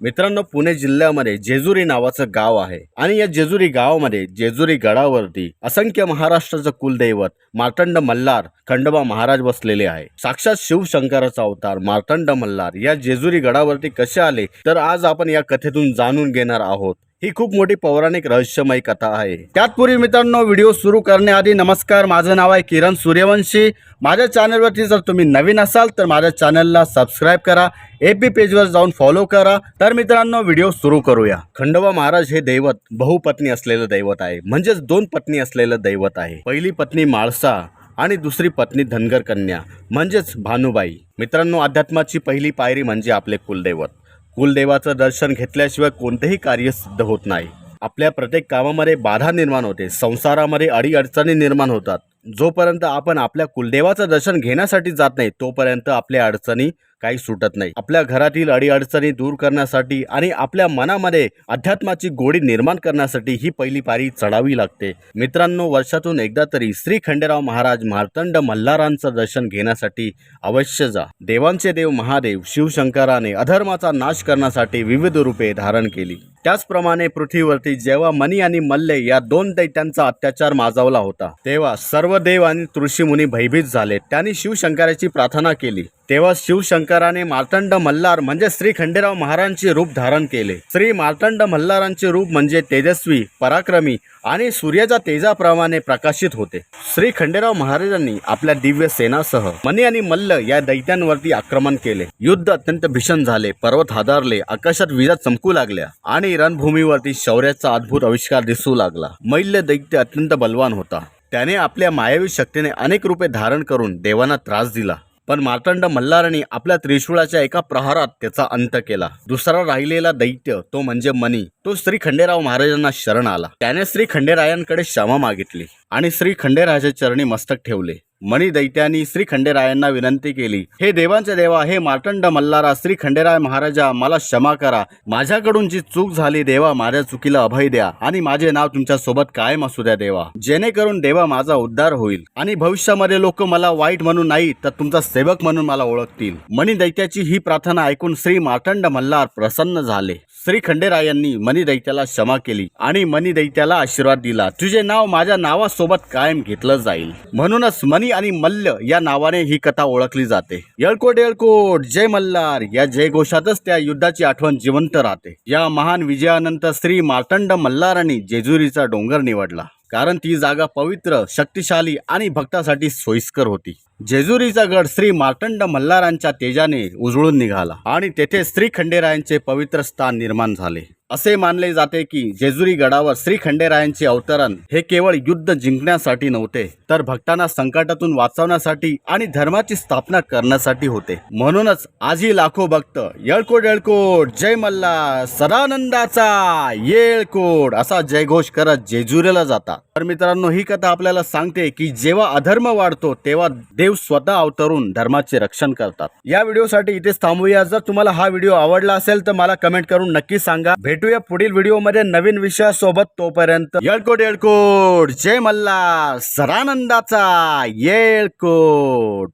मित्रांनो, पुणे जिल्ह्यामध्ये जेजुरी नावाचं गाव आहे आणि या जेजुरी गावामध्ये जेजुरी गडावरती असंख्य महाराष्ट्राचं कुलदैवत मार्तंड मल्हार खंडोबा महाराज बसलेले आहे। साक्षात शिवशंकराचा अवतार मार्तंड मल्हार या जेजुरी गडावरती कसे आले तर आज आपण या कथेतून जाणून घेणार आहोत। ही खूप मोठी पौराणिक रहस्यमय कथा आहे। त्यातपूर्वी मित्रांनो, व्हिडिओ सुरू करण्याआधी नमस्कार, माझं नाव आहे किरण सूर्यवंशी। माझ्या चॅनलवरती जर तुम्ही नवीन असाल तर माझ्या चॅनलला सबस्क्राइब करा, एपी पेजवर जाऊन फॉलो करा। तर मित्रांनो, व्हिडिओ सुरू करूया। खंडोबा महाराज हे दैवत बहुपत्नी असलेलं दैवत आहे, म्हणजेच दोन पत्नी असलेलं दैवत आहे। पहिली पत्नी माळसा आणि दुसरी पत्नी धनगर कन्या म्हणजेच भानुबाई। मित्रांनो, अध्यात्माची पहिली पायरी म्हणजे आपले कुलदैवत। कुलदेवाचं दर्शन घेतल्याशिवाय कोणतेही कार्य सिद्ध होत नाही। आपल्या प्रत्येक कामामध्ये बाधा निर्माण होते, संसारामध्ये अडीअडचणी निर्माण होतात। जोपर्यंत आपण आपल्या कुलदेवाचं दर्शन घेण्यासाठी जात नाही तोपर्यंत आपल्या अडचणी काही सुटत नाही। आपल्या घरातील अडीअडचणी दूर करण्यासाठी आणि आपल्या मनामध्ये अध्यात्माची गोडी निर्माण करण्यासाठी ही पहिली पायरी चढावी लागते। मित्रांनो, वर्षातून एकदा तरी श्री खंडेराव महाराज मार्तंड मल्हारांचं दर्शन घेण्यासाठी अवश्य जा। देवांचे देव महादेव शिवशंकराने अधर्माचा नाश करण्यासाठी विविध रूपे धारण केली। त्याचप्रमाणे पृथ्वीवरती जेव्हा मनी आणि मल्ले या दोन दैत्यांचा अत्याचार माजवला होता तेव्हा सर्व देव आणि ऋषीमुनी भयभीत झाले। त्यांनी शिवशंकराची प्रार्थना केली। तेव्हा शिवशंकराने मार्तंड मल्हार म्हणजे श्री खंडेराव महाराजांचे रूप धारण केले। श्री मार्तंड मल्हारांचे रूप म्हणजे तेजस्वी, पराक्रमी आणि सूर्याच्या तेजाप्रमाणे प्रकाशित होते। श्री खंडेराव महाराजांनी आपल्या दिव्य सेनासह मनी आणि मल्ल या दैत्यांवरती आक्रमण केले। युद्ध अत्यंत भीषण झाले, पर्वत हादरले, आकाशात विजा चमकू लागल्या आणि रणभूमीवरती शौर्याचा अद्भुत आविष्कार दिसू लागला। मैल्य दैत्य अत्यंत बलवान होता। त्याने आपल्या मायावी शक्तीने अनेक रूपे धारण करून देवांना त्रास दिला, पण मार्तंड मल्हारांनी आपल्या त्रिशूळाच्या एका प्रहारात त्याचा अंत केला। दुसरा राहिलेला दैत्य तो म्हणजे मनी, तो श्री खंडेराव महाराजांना शरण आला। त्याने श्री खंडेरायांकडे क्षमा मागितली आणि श्री खंडेरायाच्या चरणी मस्तक ठेवले। मणी दैत्यांनी श्री खंडेरायांना विनंती केली, हे देवांचे देवा, हे मार्तंड मल्हारा, श्री खंडेराय महाराजा, मला क्षमा करा। माझ्याकडून जी चूक झाली देवा, माझ्या चुकीला अभय द्या आणि माझे नाव तुमच्या सोबत कायम असू द्या देवा, जेणेकरून देवा माझा उद्धार होईल आणि भविष्यामध्ये लोक मला वाईट म्हणून नाही तर तुमचा सेवक म्हणून मला ओळखतील। मणी दैत्याची ही प्रार्थना ऐकून श्री मार्तंड मल्हार प्रसन्न झाले। श्री खंडेरायांनी मणी दैत्याला क्षमा केली आणि मणी दैत्याला आशीर्वाद दिला, तुझे नाव माझ्या नावासोबत कायम घेतलं जाईल। म्हणूनच मणी आणि मल्ल या नावाने ही कथा ओळखली जाते। येळकोट येळकोट जय मल्हार या जयघोषातच त्या युद्धाची आठवण जिवंत राहते। या महान विजयानंतर श्री मार्तंड मल्हारांनी जेजुरीचा डोंगर निवडला, कारण ती जागा पवित्र, शक्तिशाली आणि भक्तासाठी सोयीस्कर होती। जेजुरीचा गड श्री मार्तंड मल्हारांच्या तेजाने उजळून निघाला आणि तेथे श्री खंडेरायांचे पवित्र स्थान निर्माण झाले। असे मानले जाते की जेजुरी गडावर श्री खंडेरायांचे अवतरण हे केवळ युद्ध जिंकण्यासाठी नव्हते, तर भक्तांना संकटातून वाचवण्यासाठी आणि धर्माची स्थापना करण्यासाठी होते। म्हणूनच आजही लाखो भक्त येळकोट येळकोट जय मल्हार, सदानंदाचा येळकोट असा जयघोष करत जेजुरीला जातात। तर मित्रांनो, ही कथा आपल्याला सांगते की जेव्हा अधर्म वाढतो तेव्हा देव स्वतः अवतरून धर्माचे रक्षण करतात। या व्हिडिओसाठी इथेच थांबूया। जर तुम्हाला हा व्हिडिओ आवडला असेल तर मला कमेंट करून नक्की सांगा। भेटूया पुढील व्हिडिओमध्ये नवीन विषयासोबत। तोपर्यंत येळकोट येळकोट जय मल्हार, सदानंदाचा येळकोट।